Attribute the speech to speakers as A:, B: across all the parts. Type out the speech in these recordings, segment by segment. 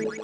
A: What's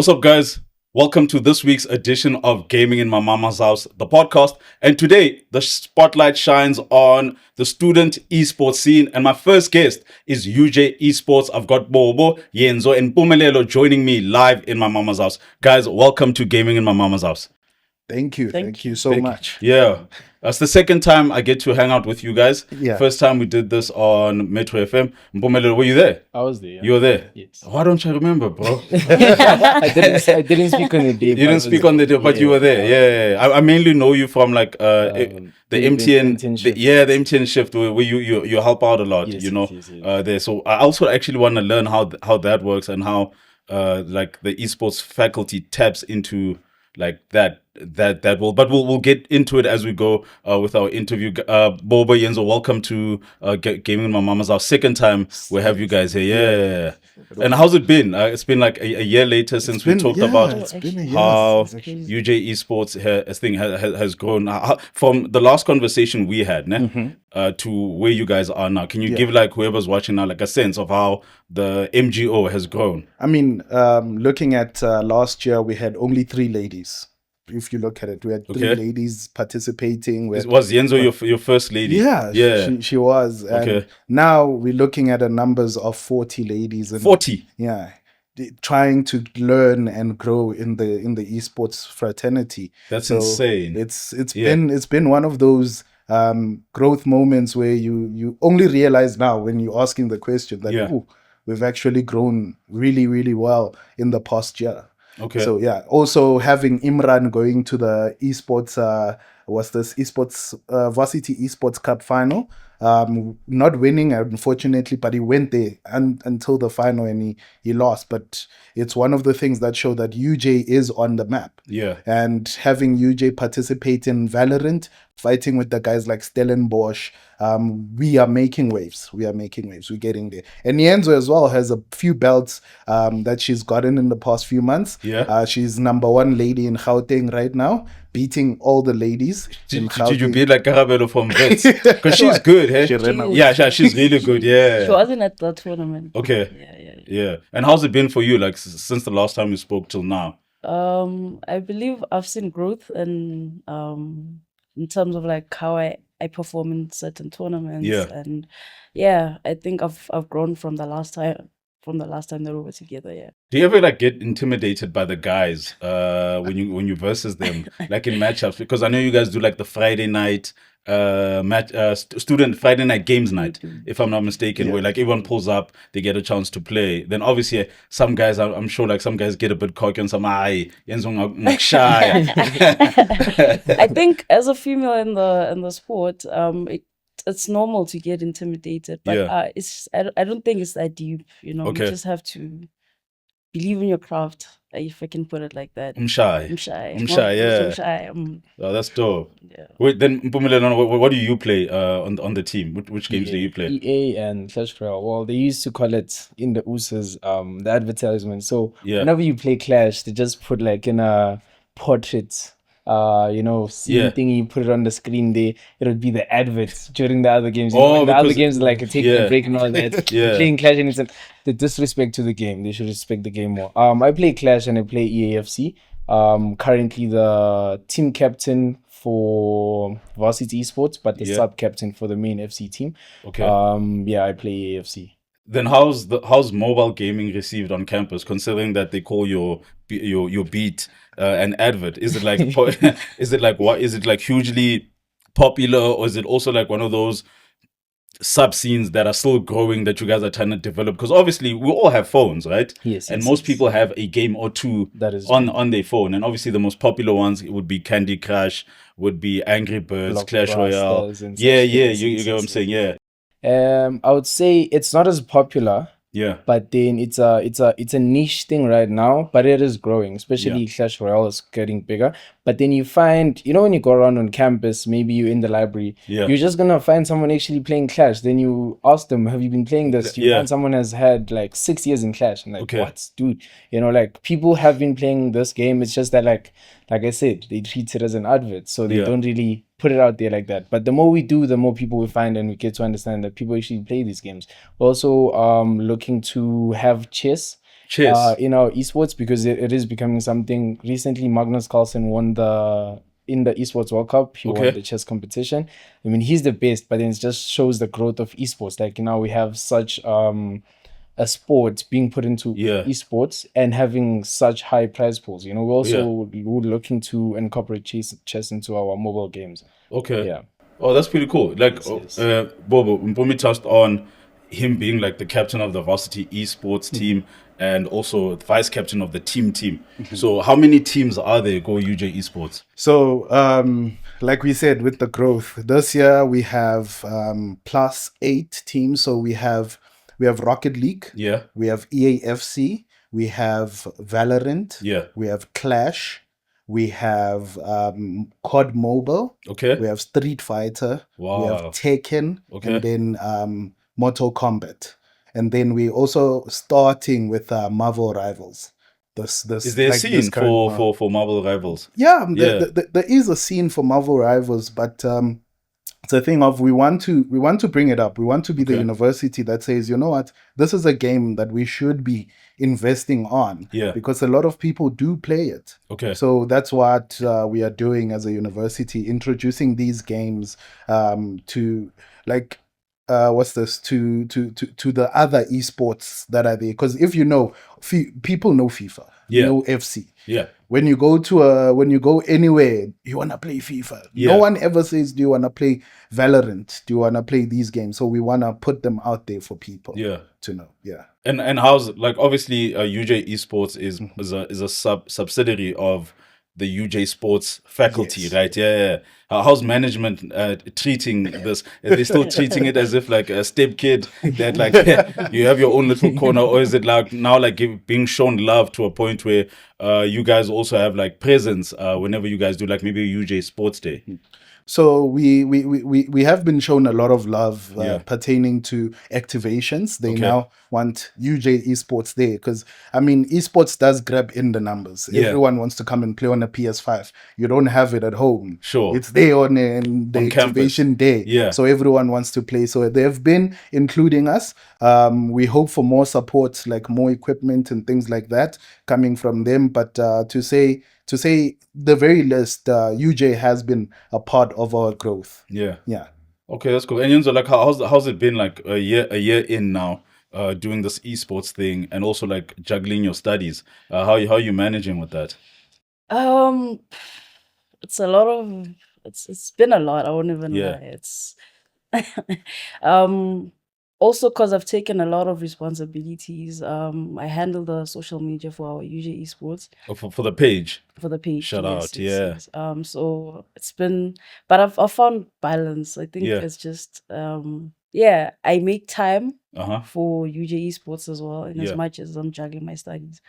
A: up, guys? Welcome to this week's edition of Gaming in My Mama's House, the podcast. And today, the spotlight shines on the student esports scene. And my first guest is UJ Esports. I've got Bobo, Yenzo and Mpumelelo joining me live in my mama's house. Guys, welcome to Gaming in My Mama's House.
B: Thank you. Thank you so much.
A: Yeah. That's the second time I get to hang out with you guys.
B: Yeah.
A: First time we did this on Metro FM. Mpumelelo, were you there?
C: I was there. Yeah.
A: You were there?
C: Yes.
A: Why don't you remember, bro?
C: I didn't speak on the day.
A: You didn't speak on the day, but you were there. Yeah. I mainly know you from like the MTN, the MTN shift where you help out a lot.
C: Yes,
A: you know,
C: yes.
A: there. So I also actually want to learn how that works and how like the esports faculty taps into like that will, but we'll get into it as we go with our interview. Bobo, Yenzo, welcome to Gaming in My Mama's House. Second time we have you guys here. Yeah. And how's it been? It's been like a year later since we talked about how UJ Esports has grown from the last conversation we had to where you guys are now. Can you give like whoever's watching now like a sense of how the MGO has grown?
B: I mean, looking at last year, we had only 3 ladies. If you look at it, we had 3 ladies participating. Was
A: Yenzo your first lady?
B: Yeah. She was. And now we're looking at a numbers of 40 ladies. And
A: 40?
B: Yeah. Trying to learn and grow in the esports fraternity.
A: That's insane.
B: It's been one of those growth moments where you only realize now when you're asking the question that we've actually grown really, really well in the past year.
A: Okay.
B: So also having Imran going to the esports Varsity Esports Cup final, not winning unfortunately, but he went there until the final and he lost. But it's one of the things that show that UJ is on the map.
A: Yeah.
B: And having UJ participate in Valorant, fighting with the guys like Stellenbosch, we are making waves. We're getting there. And Yenzo as well has a few belts that she's gotten in the past few months.
A: Yeah.
B: She's number 1 lady in Gauteng right now, beating all the ladies.
A: Did you beat like Karabelo from Vets? Because she's good, hey? She's really good, yeah.
D: She wasn't at the tournament.
A: Okay. Yeah. And how's it been for you, like, since the last time we spoke till now?
D: I believe I've seen growth in terms of like how I perform in certain tournaments.
A: Yeah.
D: And I think I've grown from the last time that we were together. Yeah.
A: Do you ever like get intimidated by the guys when you versus them, like in matchups? Because I know you guys do like the Friday night student Friday night games night, if I'm not mistaken, where like everyone pulls up, they get a chance to play. Then obviously some guys, I'm sure like some guys get a bit cocky and some shy.
D: I think as a female in the sport, it's normal to get intimidated, but I don't think it's that deep. You know, you just have to believe in your craft, if I can put it like that.
A: I'm shy.
D: Yeah.
A: Oh, that's dope.
D: Yeah.
A: Wait, then Mpumelelo, what do you play on the team? Which games do you play?
C: EA and Clash Royale. Well, they used to call it in the USAs, the advertisement. So whenever you play Clash, they just put like in a portrait. Scene thing, you put it on the screen there, it would be the adverts during the other games. The other games like taking a break and all that. Playing Clash, and it's the disrespect to the game. They should respect the game more. I play Clash and I play EAFC. Currently the team captain for Varsity Esports, but the sub captain for the main FC team.
A: Okay.
C: I play EAFC.
A: Then how's mobile gaming received on campus, considering that they call your beat an advert? Is it like is it like hugely popular, or is it also like one of those sub scenes that are still growing that you guys are trying to develop? Because obviously we all have phones, right?
C: Yes.
A: And most people have a game or two
C: that is
A: on their phone, and obviously the most popular ones would be Candy Crush, would be Angry Birds, Clash Royale. You get what I'm saying? Yeah.
C: I would say it's not as popular
A: Yeah.
C: But then it's a niche thing right now, but it is growing, especially Clash Royale is getting bigger. But then you find, when you go around on campus, maybe you're in the library, you're just gonna find someone actually playing Clash. Then you ask them, have you been playing this? You find someone has had like 6 years in Clash, and like, what, dude? Like people have been playing this game. It's just that like I said, they treat it as an advert, so they don't really put it out there like that. But the more we do, the more people we find, and we get to understand that people actually play these games. We're also looking to have chess in our esports, because it is becoming something. Recently, Magnus Carlsen won in the esports World Cup. He won the chess competition. I mean, he's the best, but then it just shows the growth of esports. Like now we have such a sport being put into esports and having such high prize pools. We're also looking to incorporate chess into our mobile games.
A: Okay.
C: Yeah.
A: Oh, that's pretty cool. Like, Bobo, Mpumi touched on him being like the captain of the Varsity Esports team and also vice captain of the team. So how many teams are there Go UJ Esports?
B: So, like we said, with the growth, this year we have +8 teams. So we have Rocket League.
A: Yeah.
B: We have EAFC. We have Valorant.
A: Yeah.
B: We have Clash. We have COD Mobile.
A: Okay.
B: We have Street Fighter.
A: Wow.
B: We have Tekken.
A: Okay.
B: And then Mortal Kombat. And then we also starting with Marvel Rivals. This
A: is there a scene for Marvel Rivals?
B: Yeah, there is a scene for Marvel Rivals, but it's a thing of we want to bring it up. We want to be the university that says, you know what, this is a game that we should be investing on.
A: Yeah. Because
B: a lot of people do play it.
A: Okay.
B: So that's what we are doing as a university, introducing these games to like to the other esports that are there. Because if people know FIFA, know FC.
A: Yeah.
B: When you go anywhere, you wanna play FIFA. Yeah. No one ever says, "Do you wanna play Valorant? Do you wanna play these games?" So we wanna put them out there for people. To know. Yeah.
A: And how's like obviously UJ Esports is a subsidiary of the UJ Sports faculty, right? Yeah. How's management treating this? Are they still treating it as if like a step kid that like you have your own little corner, or is it like now like being shown love to a point where you guys also have like presence whenever you guys do like maybe a UJ Sports Day?
B: So we have been shown a lot of love pertaining to activations. They now want UJ Esports there because, I mean, esports does grab in the numbers. Everyone wants to come and play on a PS5. You don't have it at home.
A: Sure.
B: It's there on the activation day.
A: Yeah.
B: So everyone wants to play. So they've been including us. We hope for more support, like more equipment and things like that coming from them. But to say the very least, UJ has been a part of our growth.
A: Yeah.
B: Okay,
A: that's cool. And Yenzo, like, how's it been like a year in now, doing this esports thing and also like juggling your studies? How are you managing with that?
D: It's a lot of it's been a lot. I won't even lie. It's also because I've taken a lot of responsibilities. I handle the social media for our UJ Esports.
A: For the page.
D: For the page.
A: Shout out, yes.
D: So it's been, but I've found balance. I think it's just I make time for UJ Esports as well, in as much as I'm juggling my studies.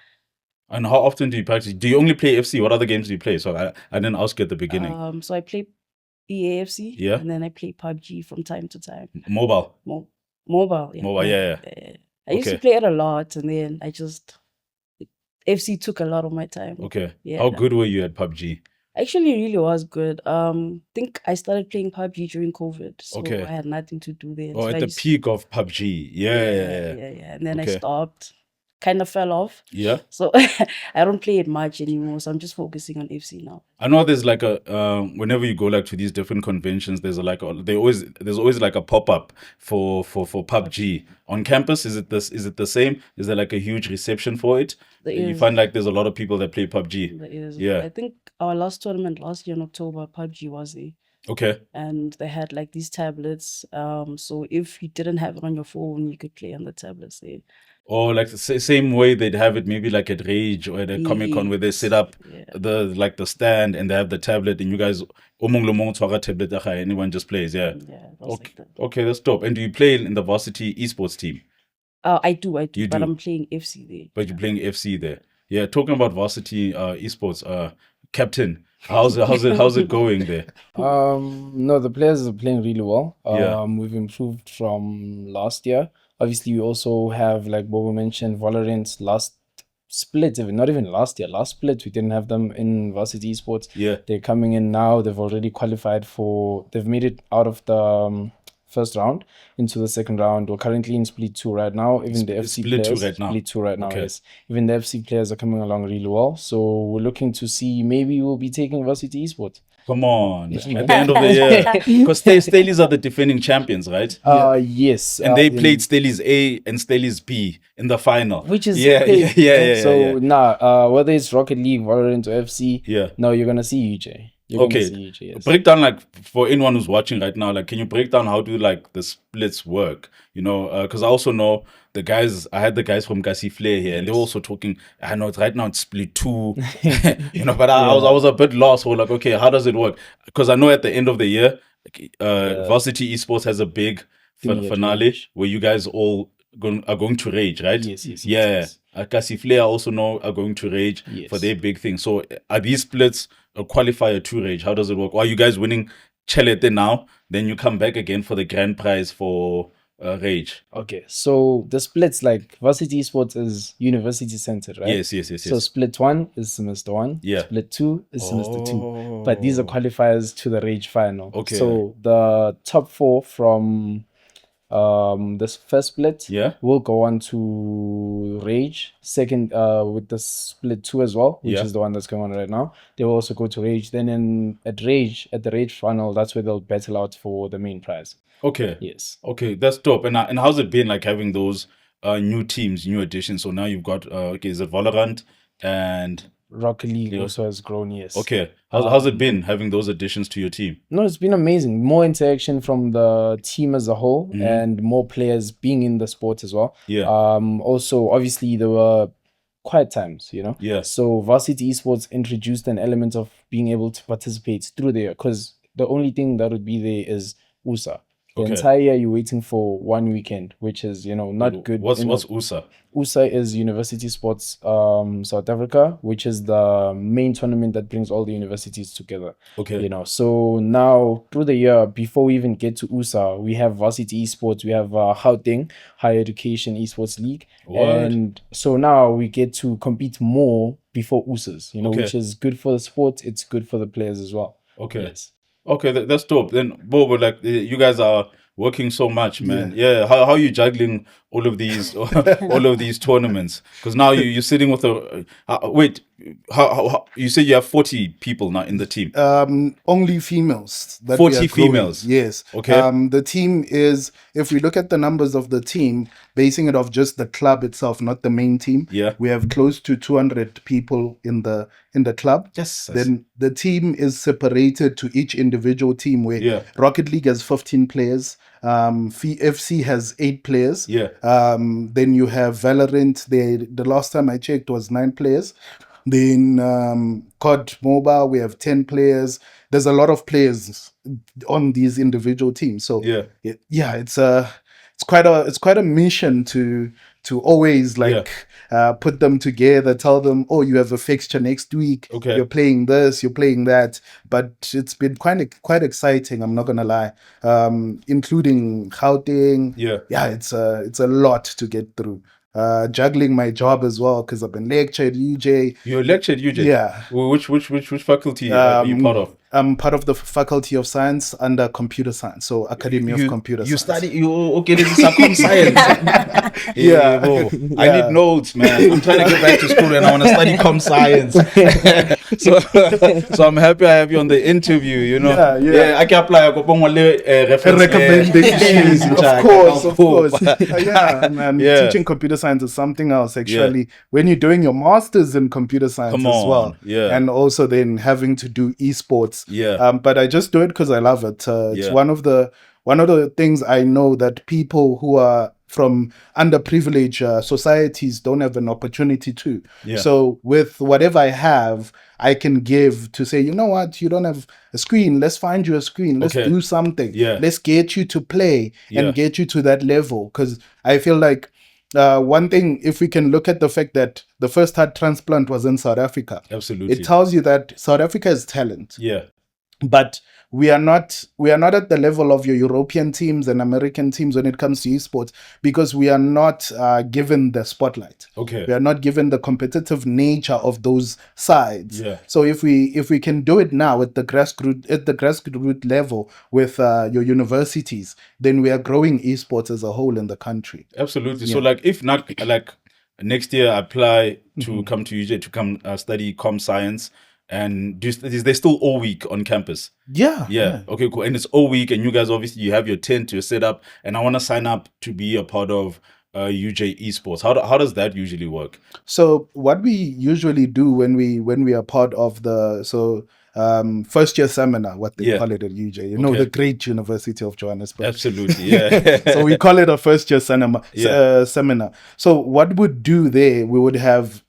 A: And how often do you practice? Do you only play FC? What other games do you play? So I didn't ask you at the beginning.
D: So I play EAFC, and then I play PUBG from time to time.
A: Mobile.
D: Mobile,
A: yeah.
D: I used to play it a lot, and then FC took a lot of my time.
A: Okay. Yeah. How good were you at PUBG?
D: Actually, really was good. Think I started playing PUBG during COVID, so I had nothing to do then.
A: Oh,
D: so
A: at the peak of PUBG. Yeah.
D: And then I stopped. Kind of fell off.
A: Yeah.
D: So I don't play it much anymore. So I'm just focusing on FC now.
A: I know there's like a whenever you go like to these different conventions, there's always like a pop-up for PUBG. On campus, is it the same? Is there like a huge reception for it? You find like there's a lot of people that play PUBG.
D: There is.
A: Yeah.
D: I think our last tournament last year in October, PUBG was there.
A: Okay.
D: And they had like these tablets. So if you didn't have it on your phone, you could play on the tablets there.
A: Or like the same way they'd have it maybe like at Rage or at a Comic-Con where they set up the stand and they have the tablet and you guys tablet, anyone just plays. Yeah.
D: Yeah.
A: Okay, that's dope. And do you play in the Varsity Esports team?
D: I do,
A: You
D: but
A: do.
D: I'm playing FC there.
A: But you're playing FC there. Yeah, talking about Varsity Esports, captain, how's it going there?
C: No, the players are playing really well.
A: Yeah.
C: We've improved from last year. Obviously, we also have, like Bobo mentioned, Valorant last split, even not even last year. Last split, we didn't have them in Varsity Esports.
A: Yeah.
C: They're coming in now. They've already qualified for. They've made it out of the first round into the second round. We're currently in split 2 right now. Even the FC
A: split
C: players,
A: 2 right now.
C: split 2 right now.
A: Okay.
C: Yes, even the FC players are coming along really well. So we're looking to see, maybe we'll be taking Varsity Esports.
A: Come on, at the end of the year, because Staleys are the defending champions, right?
C: Yes,
A: And they played Staleys A and Staleys B in the final,
C: which is
A: yeah.
C: So whether it's Rocket League, Valorant, or FC, no, you're gonna see UJ.
A: Okay, break down, like, for anyone who's watching right now, like, can you break down how do like the splits work? You know, because I also know the guys. I had the guys from Gasi Flair here, and they're also talking. I know right now it's split 2, you know, but I was a bit lost. We're like, okay, how does it work? Because I know at the end of the year, Varsity Esports has a big finale where you guys all are going to rage, right?
C: Yes.
A: Gasi Flair also know are going to rage for their big thing. So are these splits a qualifier to rage? How does it work? Or are you guys winning Chelete now? Then you come back again for the grand prize for rage.
C: Okay, so the splits, like Varsity Esports is university centered, right?
A: Yes.
C: So split 1 is semester 1.
A: Yeah.
C: Split 2 is semester 2. But these are qualifiers to the rage final.
A: Okay.
C: So the top 4 from this first split will go on to rage. Second, with the split 2 as well, which is the one that's going on right now, they will also go to rage. Then at the rage final, that's where they'll battle out for the main prize.
A: Okay.
C: Yes.
A: Okay, that's dope. And how's it been, like, having those new teams, new additions? So now you've got is it Valorant and
C: Rocket League also has grown, yes.
A: Okay. How's it been having those additions to your team?
C: No, it's been amazing. More interaction from the team as a whole, and more players being in the sport as well.
A: Yeah.
C: Also, obviously, there were quiet times, you know?
A: Yeah.
C: So Varsity Esports introduced an element of being able to participate through there, because the only thing that would be there is USA. The entire year you're waiting for one weekend, which is, you know, not good.
A: What's USA?
C: USA is University Sports South Africa, which is the main tournament that brings all the universities together.
A: Okay.
C: You know, so now through the year, before we even get to USA, we have Varsity Esports, we have Gauteng Higher Education Esports League. And so now we get to compete more before USAs, you know, which is good for the sport, it's good for the players as well.
A: Okay.
C: Yes.
A: Okay, that's dope. Then, Bobo, like, you guys are working so much, man. Yeah. How are you juggling all of these tournaments? Because now you're sitting with a wait. How you say you have 40 people now in the team?
B: Only females.
A: 40 females.
B: Yes.
A: Okay.
B: The team is, if we look at the numbers of the team, basing it off just the club itself, not the main team.
A: Yeah.
B: We have close to 200 people in the club.
A: Yes.
B: Then the team is separated to each individual team. Where Rocket League has 15 players. FC has 8 players.
A: Yeah.
B: Then you have Valorant. The last time I checked was 9 players. Then COD Mobile, we have 10 players. There's a lot of players on these individual teams. So it's quite a mission to always put them together, tell them, oh, you have a fixture next week.
A: Okay.
B: You're playing this, you're playing that. But it's been quite exciting, I'm not gonna lie. Including Gauteng. Yeah, it's a lot to get through. Juggling my job as well, because I've been lectured UJ.
A: You lectured UJ?
B: Yeah.
A: Which faculty are you part of?
B: I'm part of the Faculty of Science under Computer Science, so Academy of Computer Science.
A: This is Comp Science. I need notes, man. I'm trying to get back to school and I want to study Comp Science. so I'm happy I have you on the interview, you know. Yeah. I can apply
B: recommendations. Of course. And teaching computer science is something else, actually. When you're doing your masters in computer science as well.
A: Yeah.
B: And also then having to do esports.
A: Yeah.
B: But I just do it because I love it. It's one of the things I know that people who are from underprivileged societies don't have an opportunity to.
A: Yeah.
B: So with whatever I have, I can give to say, you know what, you don't have a screen. Let's find you a screen. Let's do something.
A: Yeah.
B: Let's get you to play and get you to that level. Because I feel like one thing, if we can look at the fact that the first heart transplant was in South Africa,
A: absolutely,
B: it tells you that South Africa has talent.
A: Yeah.
B: But we are not at the level of your European teams and American teams when it comes to esports, because we are not given the spotlight.
A: Okay.
B: We are not given the competitive nature of those sides.
A: Yeah.
B: So if we can do it now at the grassroots level with your universities, then we are growing esports as a whole in the country.
A: Absolutely. So like, if not, like next year I apply to come to UJ to come study comm science. And is they still all week on campus?
B: Yeah.
A: Okay, cool. And it's all week, and you guys obviously you have your tent, your setup, and I want to sign up to be a part of UJ Esports. How does that usually work?
B: So what we usually do when we are part of the first year seminar, what they call it at UJ, you know, the great University of Johannesburg.
A: Absolutely, yeah.
B: So we call it a first year seminar. So what we'd do there, we would have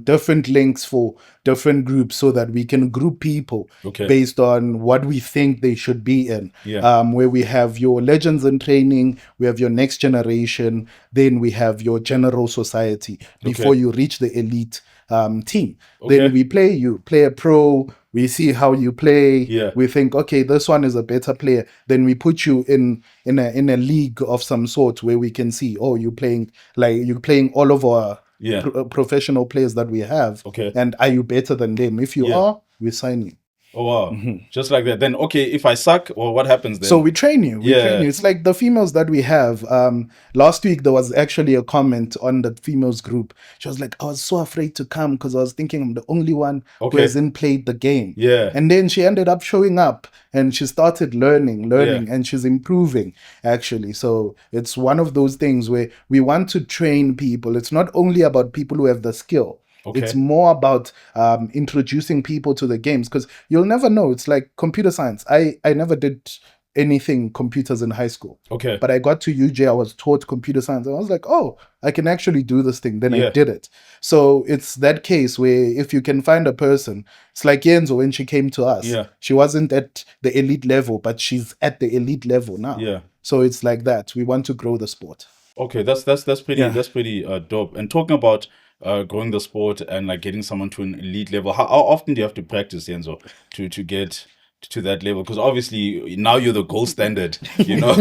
B: different links for different groups so that we can group people based on what we think they should be in. Where we have your legends in training, we have your next generation, then we have your general society before you reach the elite team. Then we play a pro, we see how you play, we think, okay, this one is a better player, then we put you in a league of some sort where we can see, oh, you're playing all of our professional players that we have, and are you better than them? If you are, we sign you.
A: Oh wow. Just like that. Then if I suck, well, what happens then?
B: So we train you. It's like the females that we have. Last week there was actually a comment on the females group. She was like, I was so afraid to come because I was thinking I'm the only one who hasn't played the game. And then she ended up showing up and she started learning, and she's improving actually. So it's one of those things where we want to train people. It's not only about people who have the skill. It's more about introducing people to the games, because you'll never know. It's like computer science. I never did anything computers in high school. But I got to UJ, I was taught computer science. And I was like, oh, I can actually do this thing. Then I did it. So it's that case where if you can find a person, it's like Yenzo when she came to us. She wasn't at the elite level, but she's at the elite level now. So it's like that. We want to grow the sport.
A: Okay, that's pretty dope. And talking about growing the sport and like getting someone to an elite level, how often do you have to practice, Yenzo, to get to that level? Because obviously now you're the gold standard, you know.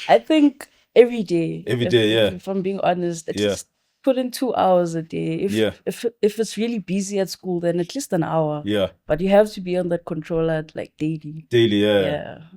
D: I think every day.
A: If
D: I'm being honest, at least put in 2 hours a day. If it's really busy at school, then at least an hour. But you have to be on that controller like daily.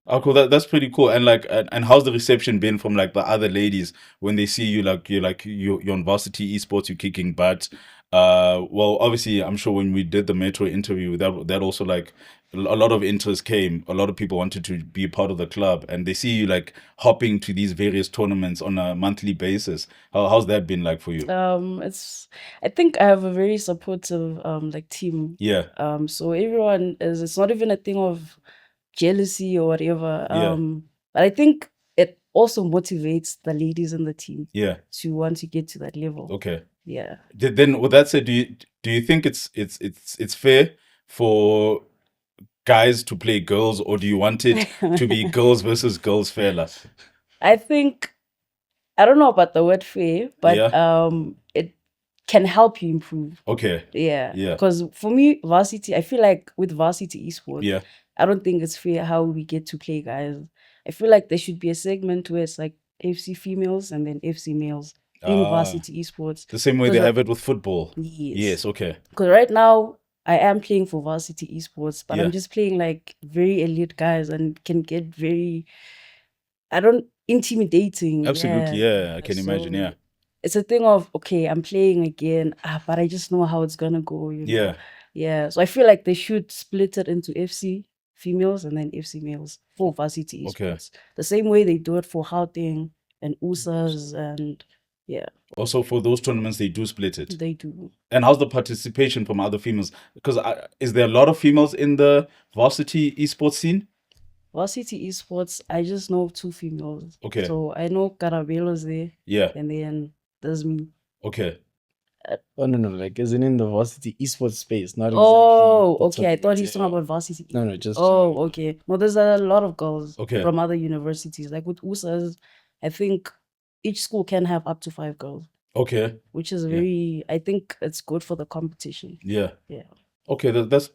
D: Oh, cool. That's pretty cool. And like, and how's the reception been from like the other ladies when they see you? Like you're on Varsity Esports, you're kicking butt. Well, obviously, I'm sure when we did the Metro interview, that also like a lot of interest came. A lot of people wanted to be a part of the club, and they see you like hopping to these various tournaments on a monthly basis. How's that been like for you? I think I have a very supportive like team. So everyone it's not even a thing of jealousy or whatever. But I think it also motivates the ladies in the team to want to get to that level. Then with that said, do you think it's fair for guys to play girls, or do you want it to be girls versus girls fair? I think, I don't know about the word fair, but it can help you improve. Because for me, varsity, I feel like with Varsity Esports, I don't think it's fair how we get to play guys. I feel like there should be a segment where it's like FC females and then FC males in Varsity Esports. The same way they have it with football. Yes, because right now I am playing for Varsity Esports, but I'm just playing like very elite guys and can get very, intimidating. Absolutely, I can imagine, It's a thing of, okay, I'm playing again, but I just know how it's gonna go, you know? So I feel like they should split it into FC females and then FC males for Varsity Esports. The same way they do it for Gauteng and USAs and also for those tournaments, they do split it. They do. And how's the participation from other females? Because is there a lot of females in the Varsity Esports scene? Varsity Esports, I just know 2 females. So I know Carabelo's there. And then there's me.
C: Oh no, like isn't in the Varsity Esports space, not
D: exactly. I thought he's talking about Varsity.
C: No, just
D: okay. No, there's a lot of girls from other universities. Like with USAs, I think each school can have up to 5 girls.
A: Okay.
D: Which is I think it's good for the competition.
A: Yeah.
D: Yeah.
A: Okay, that's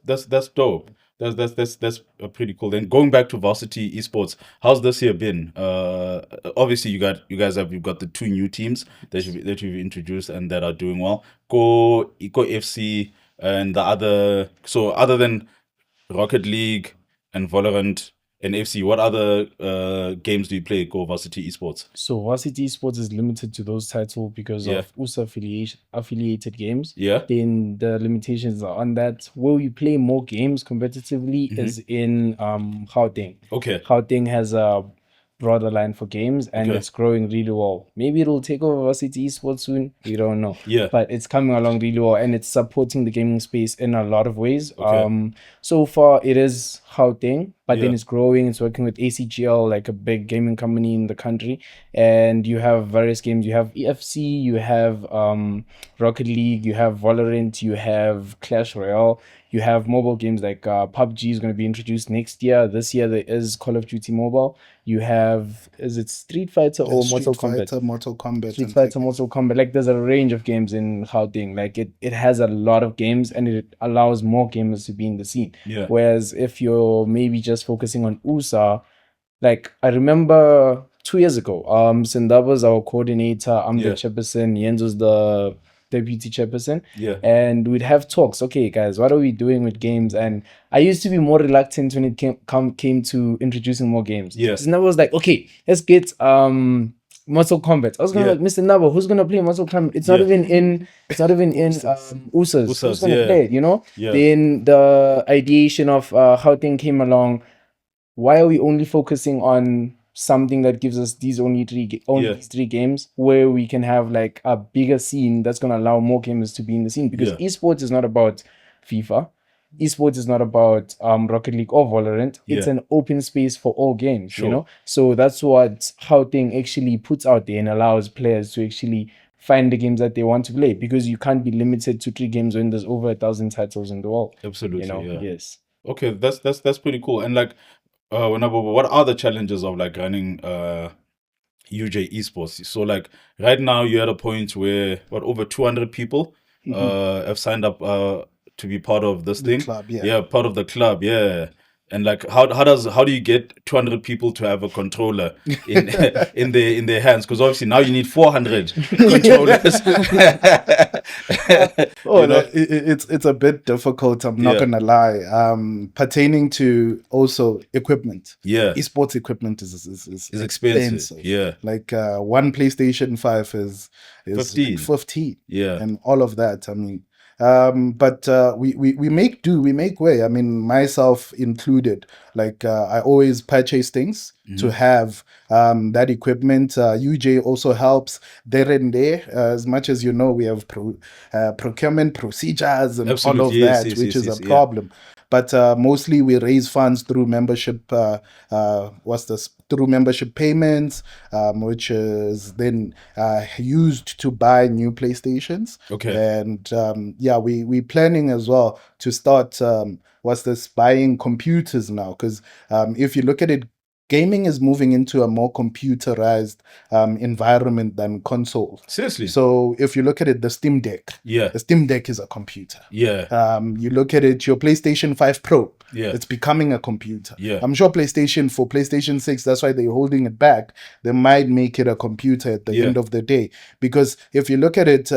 A: dope. That's pretty cool. Then going back to Varsity Esports, how's this year been? Obviously you've got the 2 new teams that you've introduced and that are doing well. Go FC and the other. So other than Rocket League and Valorant and FC, what other games do you play? Go Varsity Esports.
C: So Varsity Esports is limited to those titles because of USA affiliated games.
A: Yeah.
C: Then the limitations are on that. Where we play more games competitively is in Gauteng.
A: Okay.
C: Gauteng has a broader line for games and it's growing really well. Maybe it'll take over Varsity Esports soon. We don't know.
A: Yeah.
C: But it's coming along really well and it's supporting the gaming space in a lot of ways. So far it is Gauteng, but then it's growing. It's working with ACGL, like a big gaming company in the country. And you have various games. You have EFC, you have Rocket League, you have Valorant, you have Clash Royale. You have mobile games like PUBG is going to be introduced next year. This year there is Call of Duty Mobile. You have, is it Street Fighter or Mortal Kombat?
B: Mortal Kombat.
C: Street Fighter, Mortal Kombat. Like there's a range of games in Gauteng. Like it has a lot of games and it allows more gamers to be in the scene.
A: Yeah.
C: Whereas if you're maybe just focusing on USA, like I remember 2 years ago, Sindaba's our coordinator, I'm the chairperson, Yenzo's the deputy chairperson.
A: Yeah.
C: And we'd have talks. Okay, guys, what are we doing with games? And I used to be more reluctant when it came to introducing more games.
A: Yeah.
C: Naba was like, okay, let's get Mortal Kombat. I was gonna like, Mr. Naba, who's gonna play Mortal Kombat? It's not even in USAs. Who's gonna play it, you know?
A: Yeah.
C: Then the ideation of how things came along. Why are we only focusing on something that gives us these these 3 games where we can have like a bigger scene that's going to allow more gamers to be in the scene? Because esports is not about FIFA. Esports is not about Rocket League or Valorant. It's an open space for all games, you know? So that's what Gauteng actually puts out there and allows players to actually find the games that they want to play, because you can't be limited to 3 games when there's over 1,000 titles in the world.
A: Absolutely,
C: you know? Yes.
A: Okay, that's pretty cool. And like, what are the challenges of like running UJ Esports? So like right now you're at a point where over 200 people have signed up to be part of this thing.
B: Club,
A: part of the club, And like how do you get 200 people to have a controller in their hands? Because obviously now you need 400 controllers.
B: It's a bit difficult. I'm not gonna lie. Pertaining to also equipment.
A: Yeah,
B: esports equipment is
A: expensive. Yeah,
B: like one PlayStation 5 is 15.
A: Yeah,
B: and all of that. I mean. But we make do, we make way. I mean, myself included. Like I always purchase things to have that equipment. UJ also helps there and there. As much as you know, we have procurement procedures and all of that, which is a problem. But mostly we raise funds through membership. Through membership payments, which is then used to buy new PlayStations.
A: Okay.
B: And we planning as well to start buying computers now, because if you look at it, gaming is moving into a more computerized environment than console.
A: Seriously.
B: So if you look at it, the Steam Deck.
A: Yeah.
B: The Steam Deck is a computer.
A: Yeah.
B: You look at it, your PlayStation 5 Pro.
A: Yeah.
B: It's becoming a computer.
A: Yeah.
B: I'm sure PlayStation 6, that's why they're holding it back. They might make it a computer at the end of the day. Because if you look at it,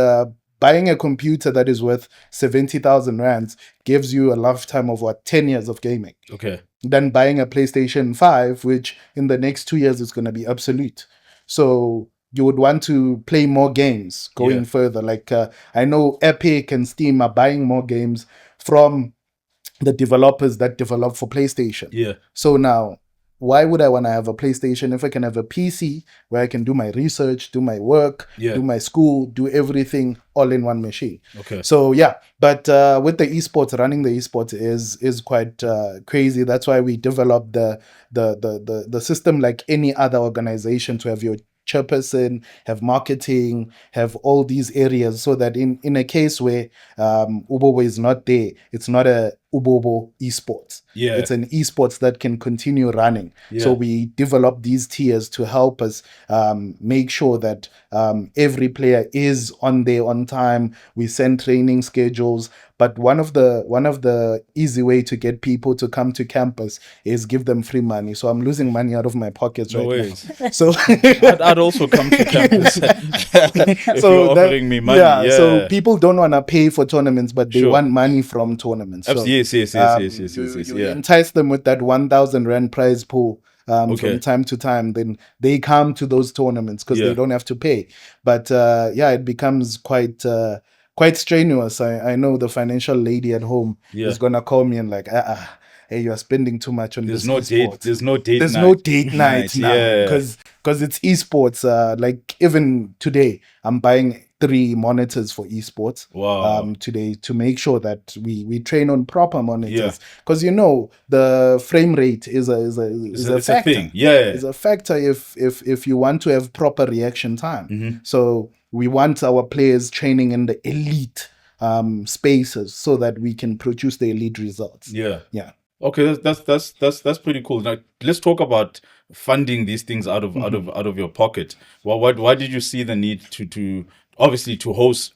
B: buying a computer that is worth 70,000 rands gives you a lifetime of 10 years of gaming.
A: Okay.
B: Than buying a PlayStation 5, which in the next 2 years is going to be obsolete. So you would want to play more games going further. Like I know Epic and Steam are buying more games from the developers that develop for PlayStation.
A: Yeah.
B: So now, why would I want to have a PlayStation if I can have a PC where I can do my research, do my work, do my school, do everything all in one machine?
A: Okay.
B: So but with the esports, running the esports is quite crazy. That's why we developed the system like any other organization, to have your chairperson, have marketing, have all these areas, so that in a case where Ubobo is not there, it's not a Ubobo esports.
A: Yeah.
B: It's an esports that can continue running.
A: Yeah.
B: So we develop these tiers to help us make sure that every player is on time. We send training schedules. But one of the easy way to get people to come to campus is give them free money. So I'm losing money out of my pockets
A: No
B: right
A: ways.
B: now. So
A: I'd also come to campus if
B: so
A: you're offering me money.
B: yeah,
A: Yeah.
B: so people don't want to pay for tournaments, but they
A: Sure.
B: want money from tournaments. So,
A: Yes.
B: you
A: Yeah.
B: entice them with that 1,000 rand prize pool
A: Okay.
B: from time to time. Then they come to those tournaments because
A: Yeah.
B: they don't have to pay. But it becomes quite strenuous. I know the financial lady at home is gonna call me and like, hey, you are spending too much on
A: There's
B: this
A: no
B: esports.
A: date. There's no date
B: There's
A: night.
B: no date night now
A: Yeah.
B: because it's esports. Like even today, I'm buying 3 monitors for esports.
A: Wow.
B: Today to make sure that we train on proper monitors.
A: Yeah.
B: Because the frame rate is a
A: It's
B: factor.
A: a thing. Yeah.
B: It's a factor if you want to have proper reaction time.
A: Mm-hmm.
B: So we want our players training in the elite spaces so that we can produce the elite results.
A: Yeah.
B: Yeah.
A: Okay, that's pretty cool. Now let's talk about funding these things out of your pocket. Well, why did you see the need to obviously to host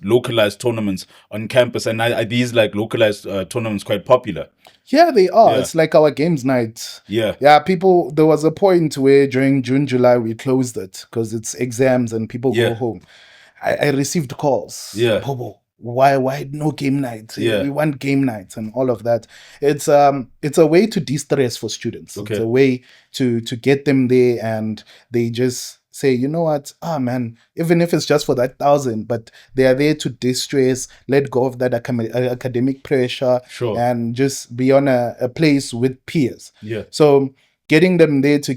A: localized tournaments on campus, and are these like localized tournaments quite popular?
B: Yeah, they are.
A: Yeah.
B: It's like our games night.
A: Yeah.
B: Yeah, people, there was a point where during June, July, we closed it because it's exams and people
A: Yeah.
B: go home. I received calls.
A: Yeah.
B: Bobo, why no game night?
A: Yeah.
B: We want game nights and all of that. It's a way to de-stress for students.
A: Okay.
B: It's a way to get them there, and they just say, you know what, man, even if it's just for that 1,000, but they are there to de-stress, let go of that academic pressure,
A: Sure.
B: and just be on a place with peers.
A: Yeah.
B: So getting them there to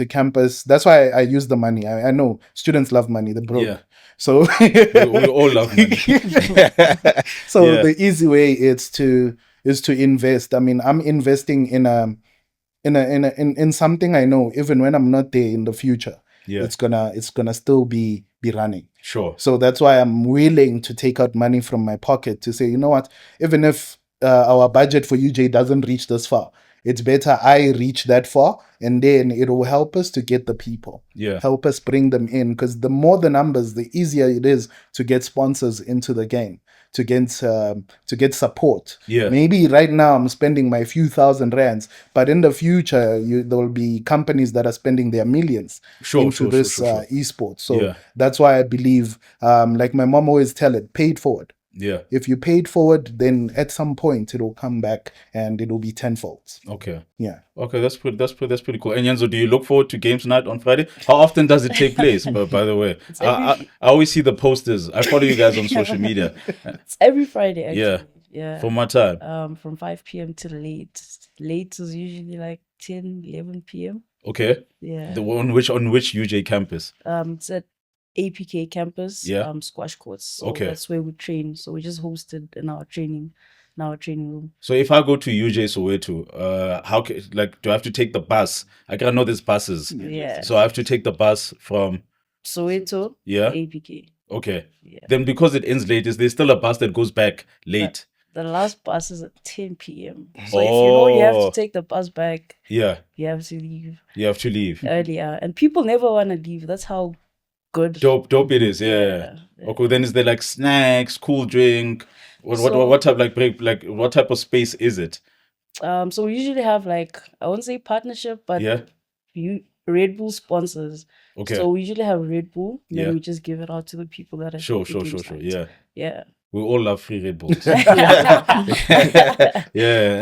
B: campus, that's why I use the money. I know students love money, they're broke.
A: Yeah.
B: So
A: we all love money.
B: So
A: Yeah.
B: the easy way is to invest. I mean, I'm investing in something I know even when I'm not there in the future.
A: Yeah.
B: It's gonna still be running.
A: Sure.
B: So that's why I'm willing to take out money from my pocket to say, you know what, even if our budget for UJ doesn't reach this far, it's better I reach that far, and then it will help us to get the people.
A: Yeah.
B: Help us bring them in, because the more the numbers, the easier it is to get sponsors into the game, to get support.
A: Yeah.
B: Maybe right now I'm spending my few thousand rands, but in the future there will be companies that are spending their millions into this esports. So
A: Yeah.
B: that's why I believe, like my mom always tell it, pay it forward.
A: Yeah.
B: If you paid forward, then at some point it will come back and it will be tenfold.
A: Okay.
B: Yeah.
A: Okay, that's pretty cool. And Yenzo, do you look forward to games night on Friday? How often does it take place? By the way, I always see the posters. I follow you guys on social media.
D: It's every Friday, actually.
A: Yeah.
D: Yeah.
A: From what time?
D: From 5 p.m. till late. Late is usually like 10, 11 p.m.
A: Okay.
D: Yeah.
A: On which UJ campus?
D: It's at APK campus.
A: Yeah.
D: Squash courts. So
A: Okay.
D: that's where we train. So we just hosted in our training room.
A: So if I go to UJ Soweto, how do I have to take the bus? I can't know there's buses.
D: Yeah.
A: So I have to take the bus from
D: Soweto.
A: Yeah.
D: APK.
A: Okay.
D: Yeah.
A: Then because it ends late, is there still a bus that goes back late?
D: The last bus is at 10 p.m. So if you know you have to take the bus back,
A: yeah,
D: you have to leave.
A: You have to leave
D: earlier. And people never want to leave. That's how good.
A: Dope it is. Yeah. Okay. Then is there like snacks, cool drink? What type what type of space is it?
D: So we usually have like, I won't say partnership, but Red Bull sponsors.
A: Okay.
D: So we usually have Red Bull, and then we just give it out to the people that are
A: sure.
D: Yeah. Yeah.
A: We all love free Red Bulls. Yeah,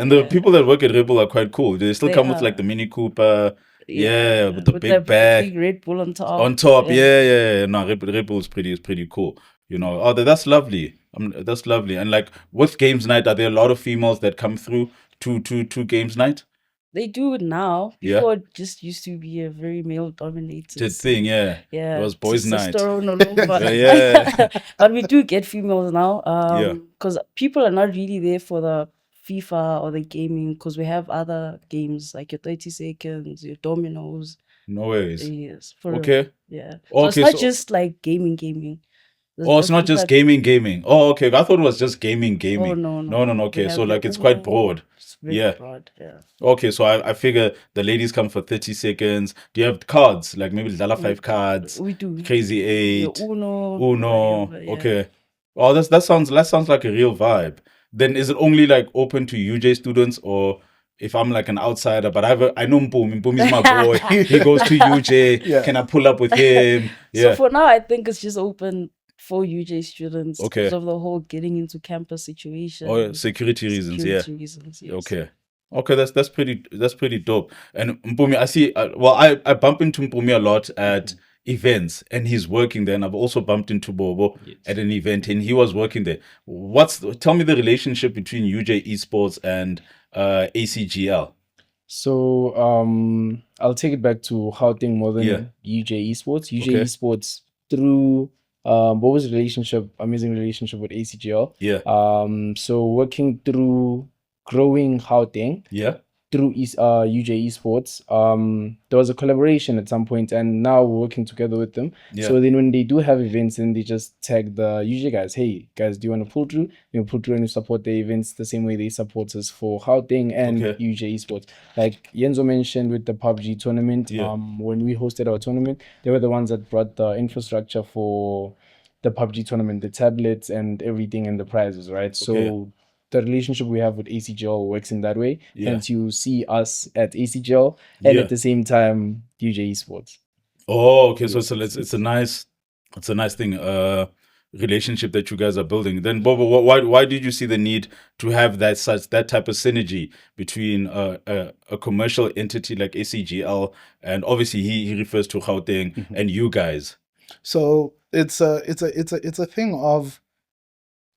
A: and the people that work at Red Bull are quite cool. They still come with like the Mini Cooper. Yeah, with the big bag.
D: Big Red Bull on top.
A: Yeah. No, Red Bull is pretty cool. You know, that's lovely. That's lovely. And like with games night, are there a lot of females that come through to games night?
D: They do it now. Before it just used to be a very male dominated
A: thing, yeah.
D: Yeah.
A: It was boys' night.
D: Yeah. But we do get females now. Because people are not really there for the FIFA or the gaming, because we have other games like your 30 seconds, your dominoes.
A: No ways.
D: Yes.
A: Okay.
D: Yeah. So it's not just like gaming.
A: Oh, it's not just gaming. Oh, okay. I thought it was just gaming.
D: Oh
A: No. Okay, so like it's quite broad.
D: It's very broad. Yeah.
A: Okay, so I figure the ladies come for 30 seconds. Do you have cards? Like maybe Dala 5 cards?
D: We do.
A: Crazy 8.
D: Uno.
A: Uno. Okay. Oh, that sounds like a real vibe. Then is it only like open to UJ students, or if I'm like an outsider, but I know Mpumi. Mpumi's my boy. He goes to UJ.
B: Yeah.
A: Can I pull up with him?
D: So for now, I think it's just open for UJ students
A: Okay.
D: because of the whole getting into campus situation.
A: Oh, security reasons. Yes.
D: Okay.
A: Okay, that's pretty dope. And Mpumi, I see. I bump into Mpumi a lot at events, and he's working there. And I've also bumped into Bobo at an event, and he was working there. Tell me the relationship between UJ Esports and ACGL?
C: So I'll take it back to Gauteng more than UJ Esports. UJ Esports through Bobo's amazing relationship with ACGL. So working through growing Gauteng through UJ Esports, there was a collaboration at some point, and now we're working together with them. So then when they do have events, then they just tag the UJ guys, hey guys, do you want to pull through? We'll pull through and support the events the same way they support us for Gauteng and UJ Esports. Like Yenzo mentioned with the PUBG tournament, when we hosted our tournament, they were the ones that brought the infrastructure for the PUBG tournament, the tablets and everything, and the prizes, right? So the relationship we have with ACGL works in that way. And you see us at ACGL and at the same time UJ Esports.
A: Oh, okay. So it's a nice thing, relationship that you guys are building. Then Bobo, why did you see the need to have that type of synergy between a commercial entity like ACGL, and obviously he refers to Gauteng and you guys?
B: So it's a thing of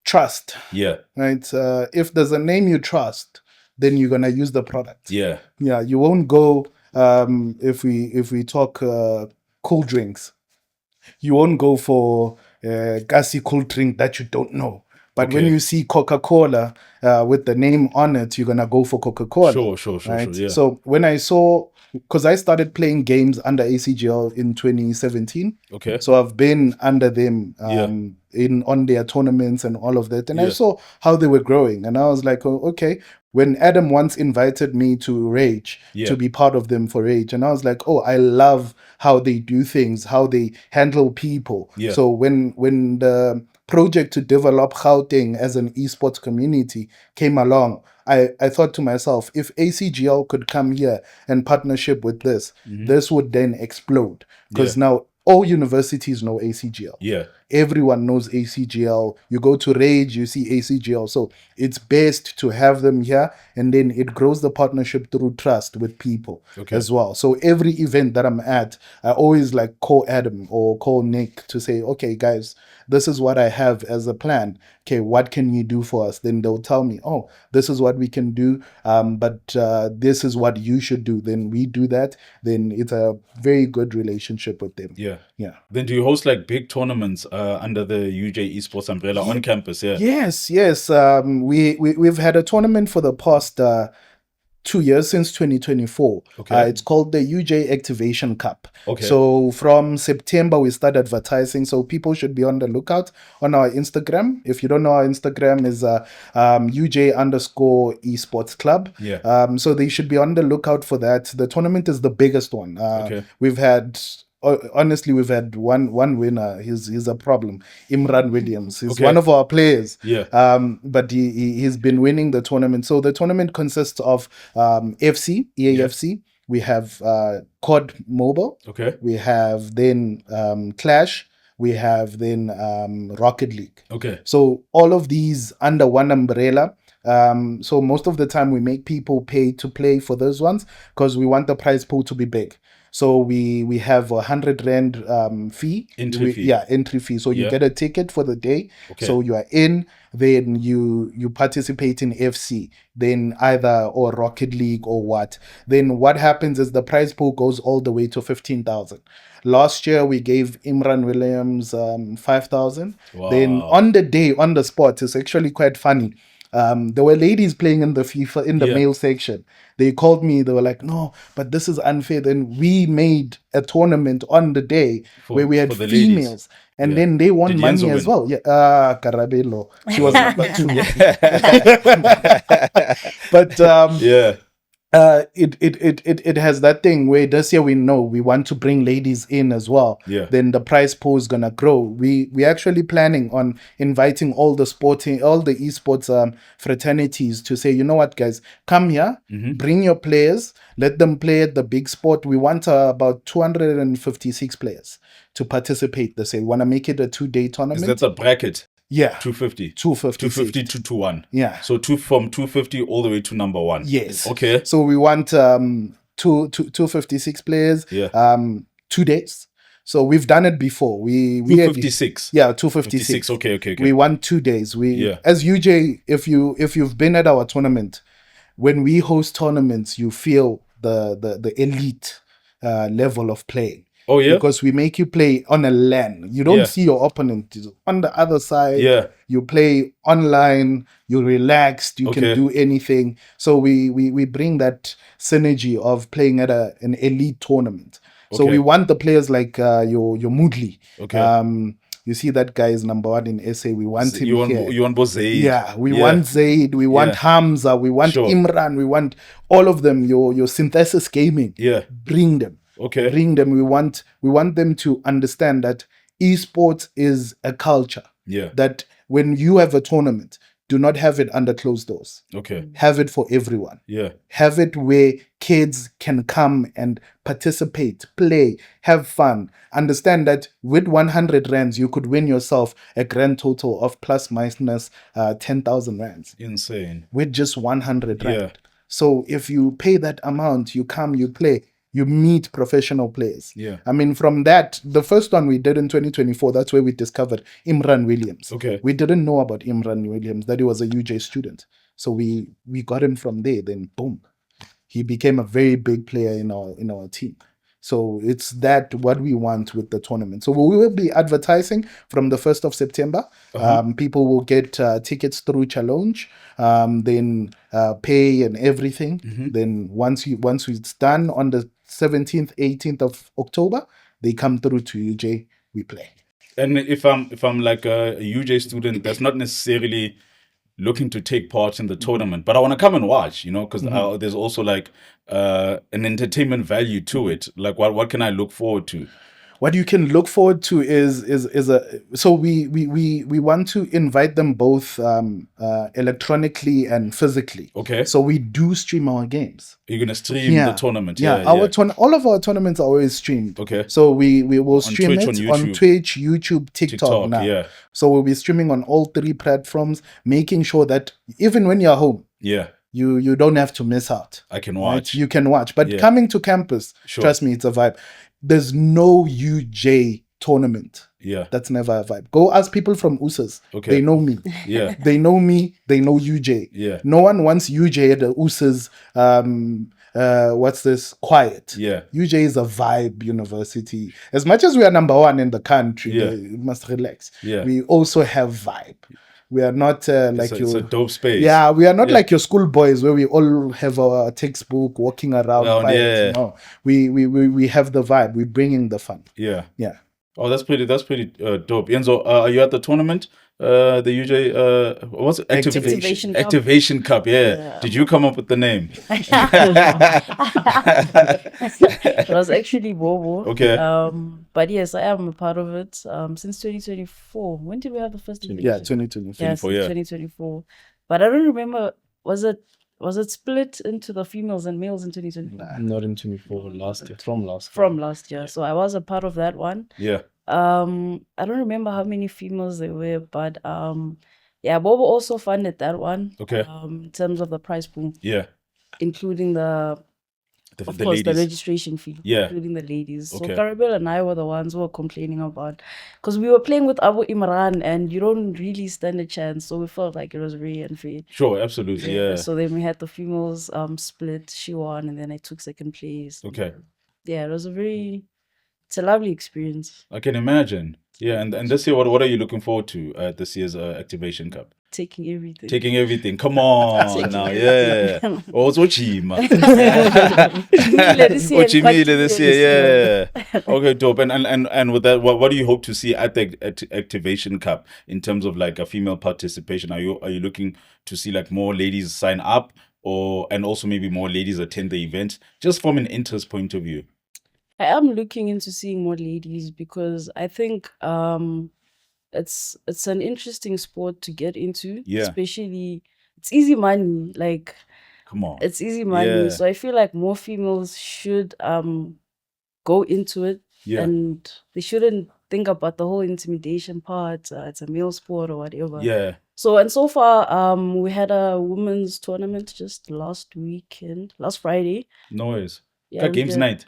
B: trust. Right. If there's a name you trust, then you're gonna use the product. You won't go if we talk cool drinks, you won't go for gassy cool drink that you don't know. But when you see Coca-Cola with the name on it, you're gonna go for Coca-Cola. Sure. So when I saw, because I started playing games under ACGL in 2017. So I've been under them on their tournaments and all of that. And I saw how they were growing. And I was like, oh, okay. When Adam once invited me to Rage, to be part of them for Rage, and I was like, oh, I love how they do things, how they handle people. So when the project to develop Gauteng as an esports community came along, I thought to myself, if ACGL could come here and partnership with this, this would then explode. Because now all universities know ACGL. Everyone knows ACGL. You go to Rage, you see ACGL. So it's best to have them here, and then it grows the partnership through trust with people as well. So every event that I'm at, I always like call Adam or call Nick to say, okay, guys, this is what I have as a plan. Okay, what can you do for us? Then they'll tell me, oh, this is what we can do, but this is what you should do. Then we do that. Then it's a very good relationship with them.
A: Then do you host like big tournaments under the UJ Esports umbrella on campus?
B: Yes. We've had a tournament for the past 2 years, since 2024. It's called the UJ Activation Cup. So from September we start advertising, so people should be on the lookout on our Instagram. If you don't know, our Instagram is UJ_ Esports Club. So they should be on the lookout for that. The tournament is the biggest one. We've had one winner. He's a problem. Imran Williams. He's one of our players. But he's been winning the tournament. So the tournament consists of EAFC. We have COD Mobile. We have then Clash. We have then Rocket League. So all of these under one umbrella. So most of the time we make people pay to play for those ones because we want the prize pool to be big. So we have 100 Rand fee. Entry fee. So you get a ticket for the day. So you are in, then you participate in FC, then either or Rocket League or what. Then what happens is the prize pool goes all the way to 15,000. Last year we gave Imran Williams 5,000. Then on the day, on the spot, it's actually quite funny. There were ladies playing in the FIFA in the male section. They called me. They were like, "No, but this is unfair." Then we made a tournament on the day where we had females, and then they won money as well. Yeah, Carabello. She was number 2. But it has that thing where this year we know we want to bring ladies in as well. Then the prize pool is gonna grow. We actually planning on inviting all the esports fraternities to say, you know what, guys, come here, bring your players, let them play at the big sport. We want about 256 players to participate. They say we want to make it a 2-day tournament.
A: Is that a bracket?
B: Yeah.
A: 250.
B: 250
A: to 2-1.
B: Yeah.
A: So from 250 all the way to number 1.
B: Yes.
A: Okay.
B: So we want 256 players. 2 days. So we've done it before. We
A: 256.
B: 256.
A: Okay.
B: We want 2 days. As UJ, if you've been at our tournament, when we host tournaments, you feel the elite level of play.
A: Oh yeah,
B: because we make you play on a LAN. You don't see your opponent on the other side. You play online. You're relaxed. You can do anything. So we bring that synergy of playing at an elite tournament. So we want the players like your Moodley. You see that guy is number 1 in SA. We want him here.
A: You want both Zaid.
B: Yeah, we want Zaid. We want Hamza. We want Imran. We want all of them. Your synthesis gaming. Bring them. Bring them. We want them to understand that esports is a culture. That when you have a tournament, do not have it under closed doors. Have it for everyone. Have it where kids can come and participate, play, have fun. Understand that with 100 rands, you could win yourself a grand total of plus minus 10,000 rands.
A: Insane.
B: With just 100 rand. So if you pay that amount, you come, you play. You meet professional players. I mean, from that, the first one we did in 2024, that's where we discovered Imran Williams. We didn't know about Imran Williams, that he was a UJ student. So we got him from there. Then boom, he became a very big player in our team. So it's that what we want with the tournament. So we will be advertising from the 1st of September. People will get tickets through Challenge, then pay and everything. Then once it's done on the 17th, 18th of October, they come through to UJ, we play.
A: And if I'm like a UJ student that's not necessarily looking to take part in the tournament, but I want to come and watch, because there's also like an entertainment value to it. Like what can I look forward to?
B: What you can look forward to is so we want to invite them both electronically and physically. So we do stream our games.
A: You're gonna stream the tournament.
B: All of our tournaments are always streamed. So we will stream it on Twitch, YouTube, TikTok now. So we'll be streaming on all 3 platforms, making sure that even when you're home, you don't have to miss out.
A: I can watch.
B: Right? You can watch. But coming to campus, trust me, it's a vibe. There's no UJ tournament. That's never a vibe. Go ask people from USAs. They know me. They know me. They know UJ. No one wants UJ at the USAs. What's this? Quiet. UJ is a vibe university. As much as we are number 1 in the country, you must relax. We also have vibe. We are not like
A: it's a dope space.
B: We are not like your school boys where we all have our textbook walking around. No, we have the vibe. We're bringing the fun. Oh,
A: that's pretty dope. Yenzo, are you at the tournament? The UJ what's it? Activation Cup. Did you come up with the name?
D: It was actually Bobo. But yes, I am a part of it since 2024. When did we have the first edition?
B: 2024.
D: 2024. But I don't remember. Was it split into the females and males in 2024?
C: Not in 24. Last year.
D: From last year. So I was a part of that one. I don't remember how many females there were, but Bobo also funded that one. In terms of the prize pool. Including the registration fee, including the ladies. So Karabel and I were the ones who were complaining about, because we were playing with Abu Imran and you don't really stand a chance. So we felt like it was very unfair.
A: Sure, absolutely,
D: So then we had the females split. She won, and then I took second place. It was it's a lovely experience.
A: I can imagine. And this year, what are you looking forward to at this year's Activation Cup?
D: taking everything.
A: Taking everything. Come on now, yeah. Also Chima. This year, yeah. Okay, dope. And with that, what do you hope to see at the Activation Cup in terms of like a female participation? Are you looking to see like more ladies sign up, and also maybe more ladies attend the event, just from an interest point of view?
D: I am looking into seeing more ladies because I think it's an interesting sport to get into.
A: Yeah.
D: Especially it's easy money. Like,
A: come on,
D: it's easy money.
A: Yeah.
D: So I feel like more females should go into it.
A: Yeah.
D: And they shouldn't think about the whole intimidation part. It's a male sport or whatever.
A: Yeah.
D: So far, we had a women's tournament just last Friday.
A: Noise.
D: Yeah,
A: games night.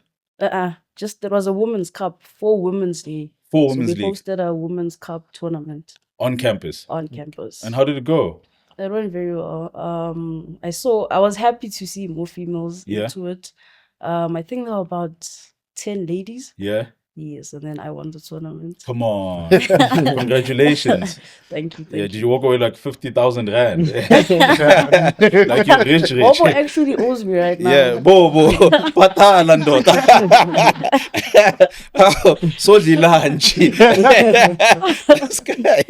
D: Just there was a women's cup for Women's Day.
A: For Women's
D: League. We hosted a women's cup tournament
A: on campus.
D: On campus.
A: And how did it go?
D: It went very well. I was happy to see more females into it. I think there were about 10 ladies.
A: Yeah.
D: Yes, and then I won the tournament.
A: Come on. Congratulations.
D: Thank you.
A: Did you walk away like 50,000 rand? Like you're rich.
D: Bobo actually owes me right now.
A: Yeah, Bobo. Patala ndoda. So lunch. This guy.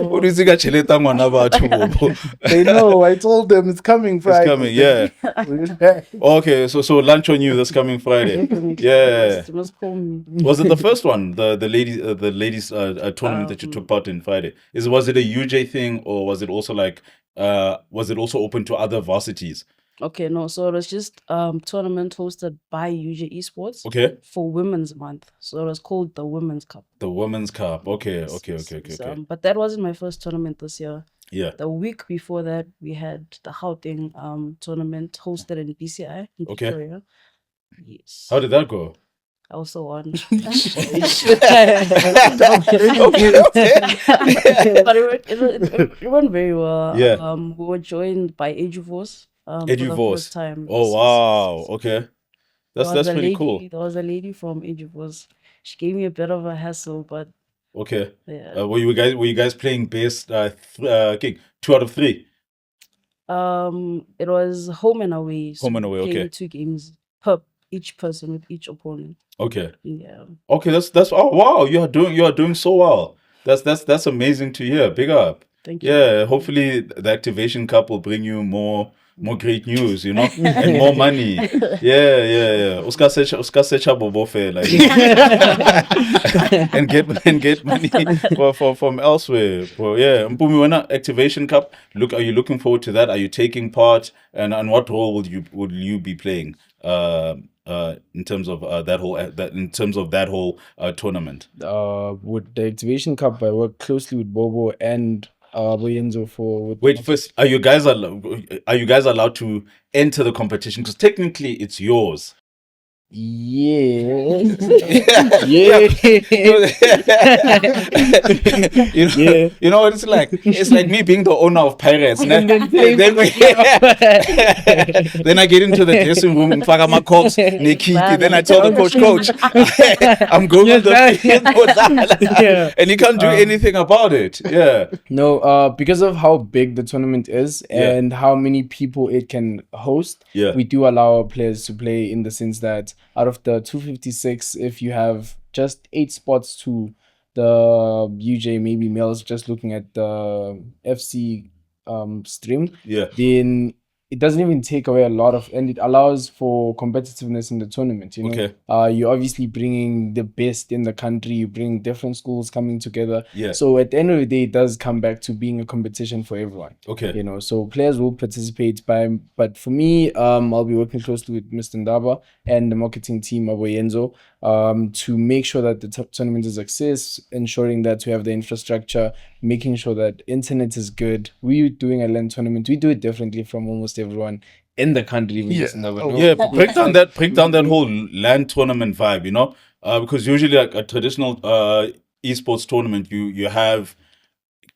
A: What do you think cheleta ngwana batho Bobo?
B: They know. I told them it's coming Friday.
A: It's coming, yeah. Okay, so lunch on you this coming Friday. Yeah. Was it the first one, the ladies tournament that you took part in Friday? Was it a UJ thing, or was it also like was it also open to other varsities?
D: Okay, no. So it was just tournament hosted by UJ Esports.
A: Okay.
D: For Women's Month, so it was called the Women's Cup.
A: The Women's Cup. Okay.
D: But that wasn't my first tournament this year.
A: Yeah.
D: The week before that, we had the Gauteng tournament hosted in BCI in Victoria. Yes.
A: How did that go?
D: I also won. But it went very well.
A: Yeah.
D: We were joined by Eduforce. For the first time.
A: Oh wow! Okay, that's pretty cool.
D: There was a lady from Eduforce. She gave me a bit of a hassle, but
A: okay.
D: Yeah.
A: Were you guys playing best 2 out of 3?
D: It was home and away.
A: Home and away. Okay.
D: 2 games per each person with each opponent.
A: Okay.
D: Yeah.
A: Okay, that's oh wow, you are doing so well. That's amazing to hear. Big up.
D: Thank you.
A: Yeah, hopefully the Activation Cup will bring you more great news, you know, and more money. Yeah. Uska secha Bobo fair, like, and get money from elsewhere. Well, yeah, Mpumelelo Activation Cup. Are you looking forward to that? Are you taking part? And what role will you be playing? In terms of that whole tournament.
C: With the Activation Cup, I work closely with Bobo and Yenzo for.
A: Wait, first, are you guys allowed to enter the competition? Because technically, it's yours.
C: Yeah.
A: You know what it's like? It's like me being the owner of Pirates. Then I get into the dressing room and faka my cops, Nikiki. Then I tell the coach, I'm going to the field, and he can't do anything about it. Yeah.
C: No, because of how big the tournament is and how many people it can host, we do allow our players to play, in the sense that out of the 256, if you have just 8 spots to the UJ, maybe males, just looking at the FC stream, then it doesn't even take away a lot of, and it allows for competitiveness in the tournament. You know, you're obviously bringing the best in the country. You bring different schools coming together. So at the end of the day, it does come back to being a competition for everyone. You know, so players will participate. But for me, I'll be working closely with Mr. Ndaba and the marketing team of Yenzo to make sure that the tournament is a success, ensuring that we have the infrastructure, making sure that internet is good. We're doing a LAN tournament. We do it differently from almost everyone in the country. We just never know.
A: Break down that whole LAN tournament vibe, you know, because usually like a traditional esports tournament, you have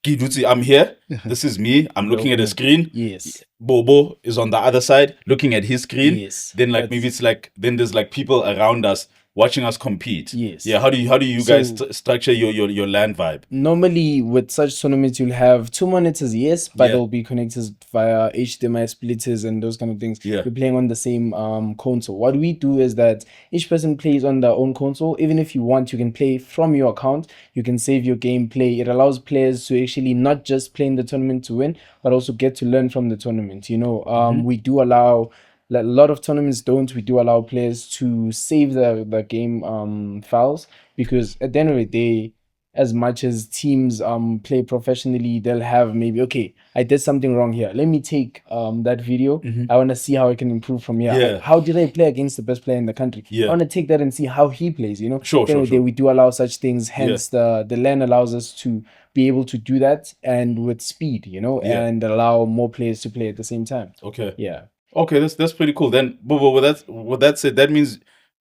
A: Kiduzi, I'm here. This is me. I'm looking at a screen.
C: Yes.
A: Bobo is on the other side looking at his screen.
C: Yes.
A: Then maybe it's like, then there's like people around us watching us compete.
C: Yes.
A: Yeah. How do you guys structure your LAN vibe?
C: Normally, with such tournaments, you'll have 2 monitors, yes, but they'll be connected via HDMI splitters and those kind of things.
A: Yeah.
C: You're playing on the same console. What we do is that each person plays on their own console. Even if you want, you can play from your account. You can save your gameplay. It allows players to actually not just play in the tournament to win, but also get to learn from the tournament. You know, we do allow, like a lot of tournaments don't, we do allow players to save the game files, because at the end of the day, as much as teams play professionally, they'll have maybe, okay, I did something wrong here. Let me take that video. I want to see how I can improve from here.
A: Yeah.
C: How did I play against the best player in the country?
A: Yeah.
C: I want to take that and see how he plays, you know?
A: Sure,
C: At the end of the day, we do allow such things. Hence, the LAN allows us to be able to do that, and with speed, you know, and allow more players to play at the same time.
A: Okay.
C: Yeah.
A: Okay, that's pretty cool. Then, Bobo, with that said, that means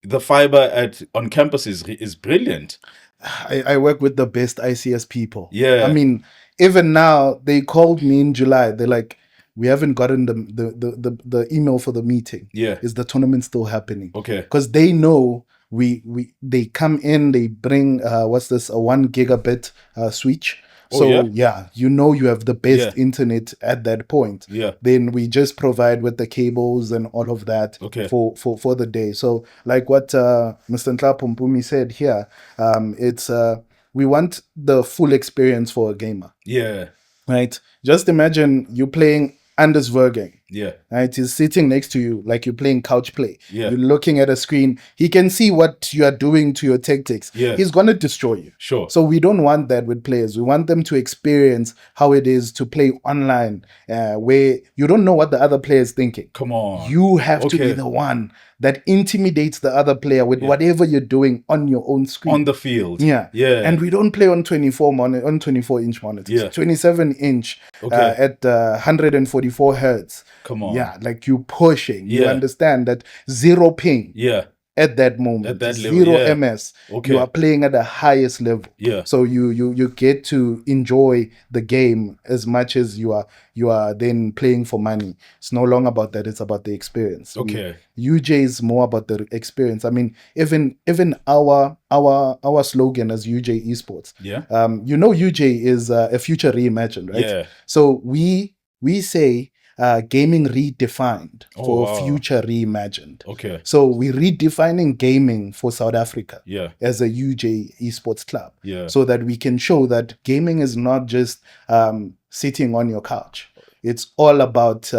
A: the fiber on campus is brilliant.
B: I work with the best ICS people.
A: Yeah.
B: I mean, even now, they called me in July. They're like, we haven't gotten the email for the meeting.
A: Yeah.
B: Is the tournament still happening?
A: Okay.
B: Because they know they come in, they bring a 1 gigabit switch. So you know you have the best internet at that point.
A: Yeah.
B: Then we just provide with the cables and all of that for the day. So like what Mr. Mpumi said here, it's we want the full experience for a gamer.
A: Yeah.
B: Right? Just imagine you playing Anders Vergang.
A: Yeah.
B: Right? He's sitting next to you like you're playing couch play.
A: Yeah.
B: You're looking at a screen. He can see what you are doing to your tactics.
A: Yeah.
B: He's going to destroy you.
A: Sure.
B: So we don't want that with players. We want them to experience how it is to play online, where you don't know what the other player is thinking.
A: Come on.
B: You have to be the one that intimidates the other player with whatever you're doing on your own screen.
A: On the field.
B: Yeah.
A: Yeah.
B: And we don't play on 24-inch monitors.
A: Yeah.
B: 27-inch at 144 hertz.
A: Come on.
B: Yeah, like you pushing. You understand that zero ping.
A: Yeah.
B: At that moment,
A: at that level,
B: zero MS, you are playing at the highest level.
A: Yeah.
B: So you get to enjoy the game as much as you are then playing for money. It's no longer about that; it's about the experience.
A: Okay.
B: UJ is more about the experience. I mean, even our slogan as UJ Esports.
A: Yeah.
B: You know, UJ is a future reimagined, right?
A: Yeah.
B: So we say. Gaming redefined for future reimagined.
A: Okay.
B: So we're redefining gaming for South Africa as a UJ Esports club.
A: Yeah.
B: So that we can show that gaming is not just sitting on your couch. It's all about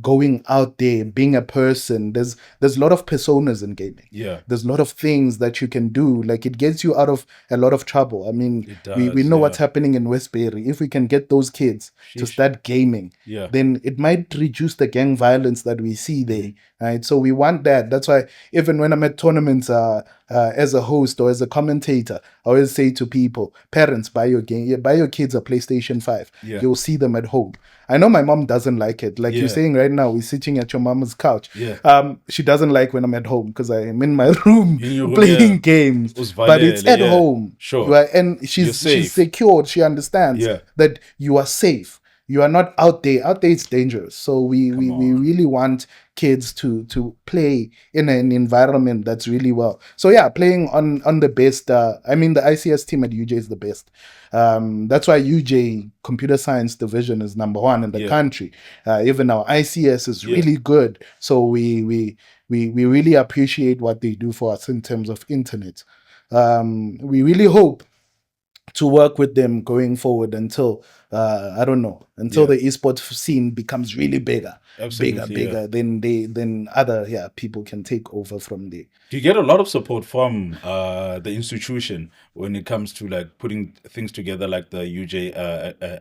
B: going out there, being a person. There's a lot of personas in gaming.
A: Yeah.
B: There's a lot of things that you can do. Like it gets you out of a lot of trouble. I mean, we know what's happening in Westbury. If we can get those kids to start gaming, then it might reduce the gang violence that we see there. Right. So we want that. That's why even when I'm at tournaments as a host or as a commentator, I always say to people, parents, buy your kids a PlayStation 5. You'll see them at home. I know my mom doesn't like it. Like you're saying right now, we're sitting at your mama's couch. She doesn't like when I'm at home because I'm in my room playing games. But it's at home.
A: Sure.
B: And she's secured. She understands that you are safe. You are not out there. Out there it's dangerous. So we really want kids to play in an environment that's really well. So yeah, playing on the best. I mean, the ICS team at UJ is the best. That's why UJ Computer Science Division is number 1 in the country. Even our ICS is really good. So we really appreciate what they do for us in terms of internet. We really hope to work with them going forward until I don't know, until the esports scene becomes really bigger.
A: Absolutely,
B: bigger. Then other people can take over from there.
A: Do you get a lot of support from the institution when it comes to like putting things together like the UJ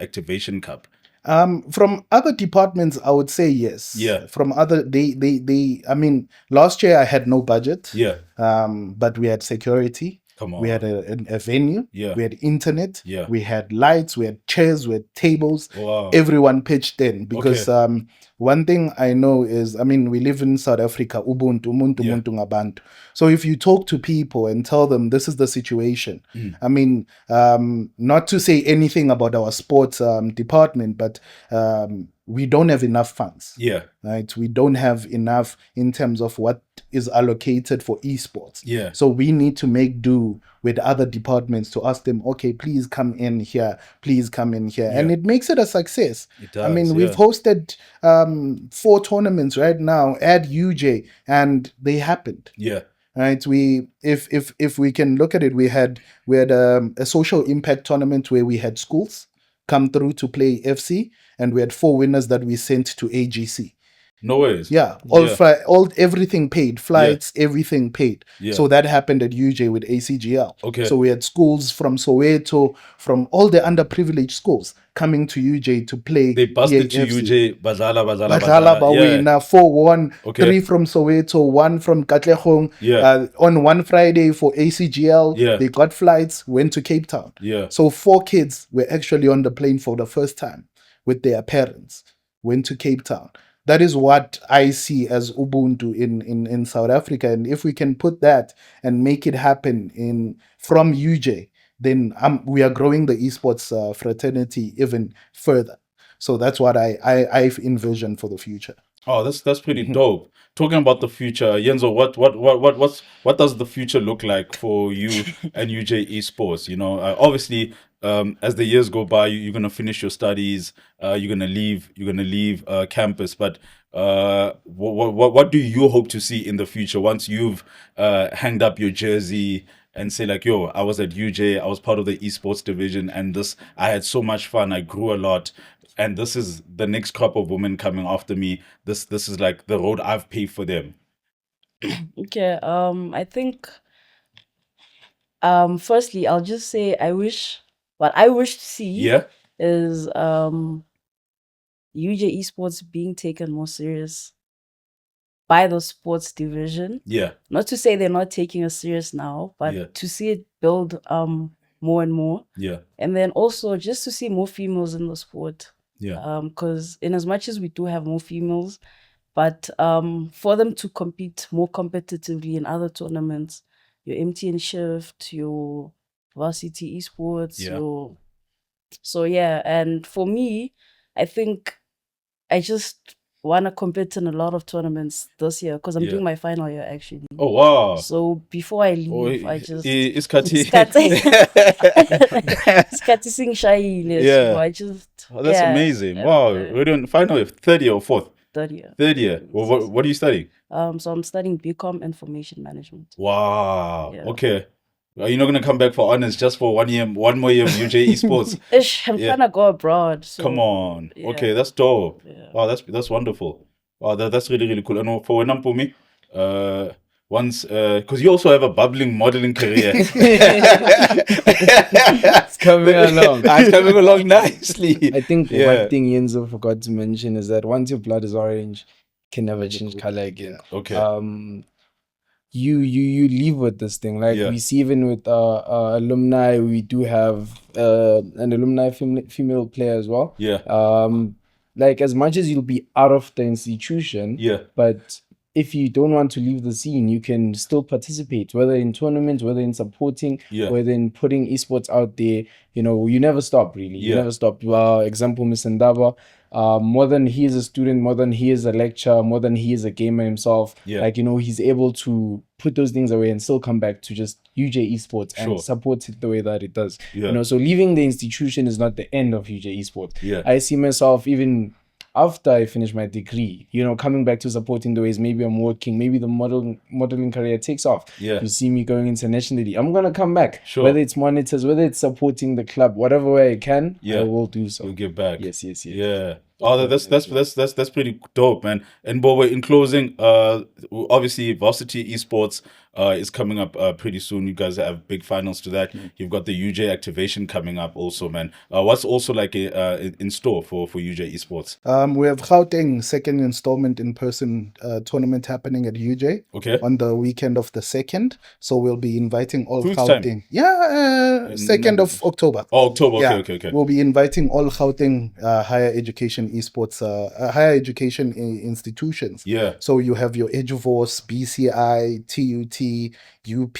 A: Activation Cup?
B: From other departments, I would say yes.
A: Yeah.
B: From other, they. I mean, last year I had no budget.
A: Yeah.
B: But we had security.
A: Come on.
B: We had a venue.
A: Yeah.
B: We had internet.
A: Yeah.
B: We had lights. We had chairs. We had tables.
A: Wow.
B: Everyone pitched in because one thing I know is, I mean, we live in South Africa. Ubuntu, muntu ngabantu. So if you talk to people and tell them this is the situation, I mean, not to say anything about our sports department, but we don't have enough funds.
A: Yeah.
B: Right. We don't have enough in terms of what is allocated for esports.
A: Yeah.
B: So we need to make do with other departments to ask them, okay, please come in here, please come in here.
A: Yeah.
B: And it makes it a success.
A: It does.
B: I mean, we've hosted 4 tournaments right now at UJ, and they happened.
A: Yeah.
B: Right. If we can look at it, we had a social impact tournament where we had schools come through to play FC, and we had 4 winners that we sent to AGC.
A: No ways.
B: Yeah, everything paid, flights, everything paid.
A: Yeah.
B: So that happened at UJ with ACGL.
A: Okay.
B: So we had schools from Soweto, from all the underprivileged schools coming to UJ to play.
A: They busted to
B: EAFC.
A: UJ, Bazala.
B: Bawina, 4-1, 3 from Soweto, 1 from Katlehong.
A: Yeah.
B: On one Friday for ACGL,
A: Yeah.
B: they got flights, went to Cape Town.
A: Yeah.
B: So 4 kids were actually on the plane for the first time with their parents, went to Cape Town. That is what I see as Ubuntu in South Africa. And if we can put that and make it happen from UJ, then we are growing the esports fraternity even further. So that's what I've envisioned for the future.
A: Oh, that's pretty dope. Talking about the future, Yenzo, what does the future look like for you and UJ Esports? You know, obviously, as the years go by, you're gonna finish your studies. You're gonna leave campus. But what do you hope to see in the future once you've hanged up your jersey and say like, yo, I was at UJ, I was part of the esports division, and I had so much fun, I grew a lot, and this is the next crop of women coming after me. This is like the road I've paved for them.
D: Okay. I think firstly I'll just say what I wish to see is UJ Esports being taken more serious by the sports division.
A: Yeah.
D: Not to say they're not taking us serious now, but to see it build more and more.
A: Yeah.
D: And then also just to see more females in the sport.
A: Yeah.
D: Because in as much as we do have more females, but for them to compete more competitively in other tournaments, your MTN Shift, your Varsity Esports, and for me, I think I just want to compete in a lot of tournaments this year because I'm doing my final year actually.
A: Oh wow!
D: So before I leave, I just
A: it's Kati
D: sing shy.
A: Yeah,
D: so I just
A: that's amazing. Wow, we're doing final year, 3rd year or 4th?
D: 3rd year.
A: 3rd year. Well, what are you studying?
D: So I'm studying BCom Information Management.
A: Wow. Yeah. Okay. Are you not gonna come back for honors just for 1 more year of UJ Esports?
D: I'm trying to go abroad. So,
A: come on. Yeah. Okay, that's dope. Yeah. Wow, that's wonderful. Wow, that's really, really cool. I know for Nampumi, once because you also have a bubbling modeling career.
C: It's coming along.
A: It's coming along nicely.
C: I think one thing Yenzo forgot to mention is that once your blood is orange, you can never change color again.
A: Okay.
C: You leave with this thing. Like we see even with alumni, we do have an alumni female player as well.
A: Yeah.
C: Like as much as you'll be out of the institution, but if you don't want to leave the scene, you can still participate, whether in tournaments, whether in supporting, whether in putting esports out there. You know, you never stop really. You never stop. Example, Mr. Ndaba, more than he is a student, more than he is a lecturer, more than he is a gamer himself. Like, you know, he's able to put those things away and still come back to just UJ Esports and support it the way that it does. You know, so leaving the institution is not the end of UJ Esports. I see myself even after I finish my degree, you know, coming back to supporting the ways maybe I'm working, maybe the modeling career takes off. You see me going internationally, I'm gonna come back. Whether it's monitors, whether it's supporting the club, whatever way I can, I will do so.
A: You'll give back.
C: Yes.
A: Yeah. Oh, that's pretty dope, man. And Bobo, in closing, obviously Varsity Esports is coming up pretty soon. You guys have big finals to that. You've got the UJ activation coming up also, man. What's also like in store for UJ Esports?
B: We have Gauteng second installment in-person tournament happening at UJ.
A: Okay.
B: On the weekend of the 2nd. So we'll be inviting all Gauteng. 2nd of October.
A: Oh, October. Okay.
B: We'll be inviting all Gauteng higher education esports, higher education institutions. So you have your Eduvos, BCI, TUT, UP,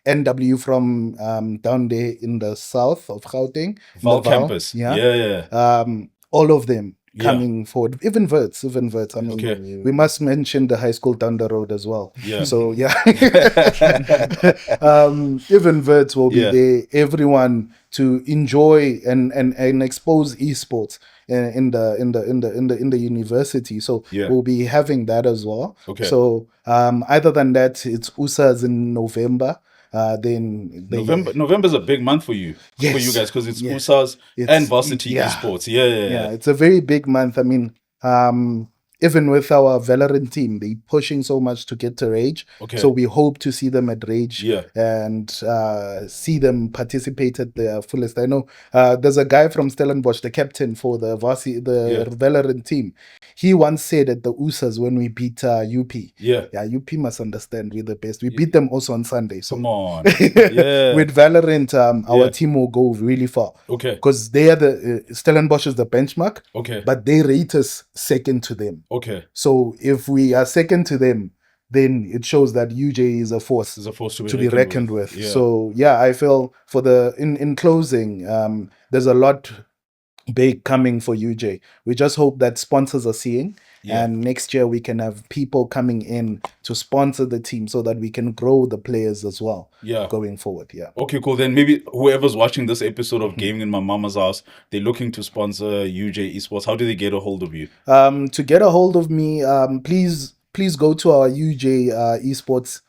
B: NW from down there in the south of Gauteng.
A: Val campus.
B: All of them coming forward. Even Verts. I mean, we must mention the high school down the road as well.
A: Yeah.
B: So yeah, even Verts will be there. Everyone to enjoy and expose esports in the university. So we'll be having that as well.
A: Okay.
B: So other than that, it's USA's in November. Then
A: November's a big month for you guys, because it's USA's and Varsity Esports. Yeah,
B: it's a very big month. I mean, even with our Valorant team, they're pushing so much to get to Rage. So we hope to see them at Rage and see them participate at their fullest. I know there's a guy from Stellenbosch, the captain for the Varsity, Valorant team. He once said at the USAs when we beat UP. UP must understand we're the best. We beat them also on Sunday. So
A: come on.
B: With Valorant, our team will go really far. Because they are the Stellenbosch is the benchmark. But they rate us second to them. So if we are second to them, then it shows that UJ is a force to be reckoned with. So I feel for the in closing, there's a lot big coming for UJ. We just hope that sponsors are seeing, and next year we can have people coming in to sponsor the team so that we can grow the players as well. Going forward.
A: Okay, cool. Then maybe whoever's watching this episode of Gaming in My Mama's House, they're looking to sponsor UJ Esports. How do they get a hold of you?
B: To get a hold of me, please go to our UJ Esports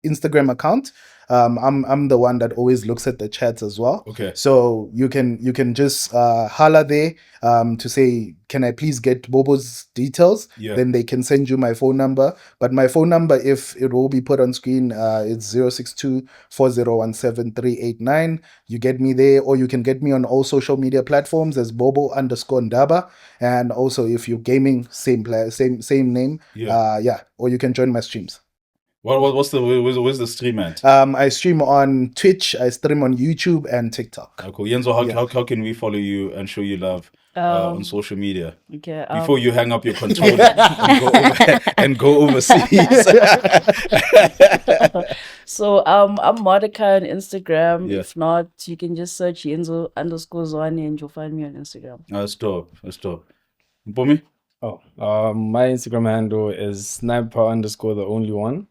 B: Instagram account. I'm the one that always looks at the chats as well. So you can just holler there to say, can I please get Bobo's details? Then they can send you my phone number. But my phone number, if it will be put on screen, it's 062-4017-389. You get me there, or you can get me on all social media platforms as Bobo_Ndaba. And also if you're gaming, same name. Or you can join my streams.
A: Where's the stream at?
B: I stream on Twitch, I stream on YouTube and TikTok.
A: Cool. Yenzo, how can we follow you and show you love on social media? Before you hang up your controller and go overseas.
D: So I'm Mordecai on Instagram. If not, you can just search Yenzo_Zwane and you'll find me on Instagram.
A: That's dope. Mpumi?
C: My Instagram handle is sniper_the only one.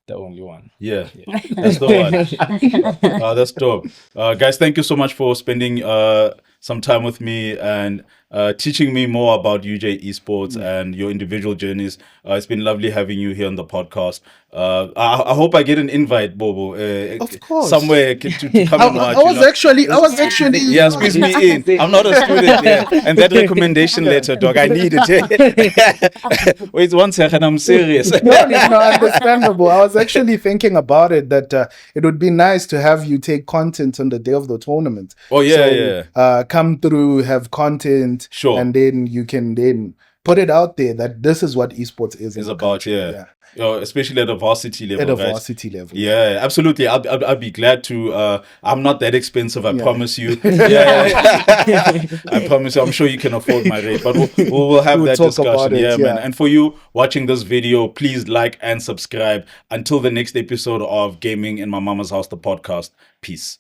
C: The only one.
A: That's the one. That's dope. Guys, thank you so much for spending some time with me and teaching me more about UJ Esports and your individual journeys. It's been lovely having you here on the podcast. I hope I get an invite, Bobo.
B: Of course.
A: Somewhere to come and watch.
B: I was actually.
A: Squeeze me in. I'm not a student. And that recommendation letter, dog, I need it. Wait 1 second, I'm serious.
B: No, understandable. I was actually thinking about it, that it would be nice to have you take content on the day of the tournament. Come through, have content, and then you can then put it out there that this is what esports is
A: about. Especially at a varsity level.
B: Yeah,
A: absolutely. I'd be glad to. I'm not that expensive, I promise you. I promise you. I'm sure you can afford my rate, but we'll have that discussion. Man. And for you watching this video, please like and subscribe. Until the next episode of Gaming in My Mama's House, the podcast. Peace.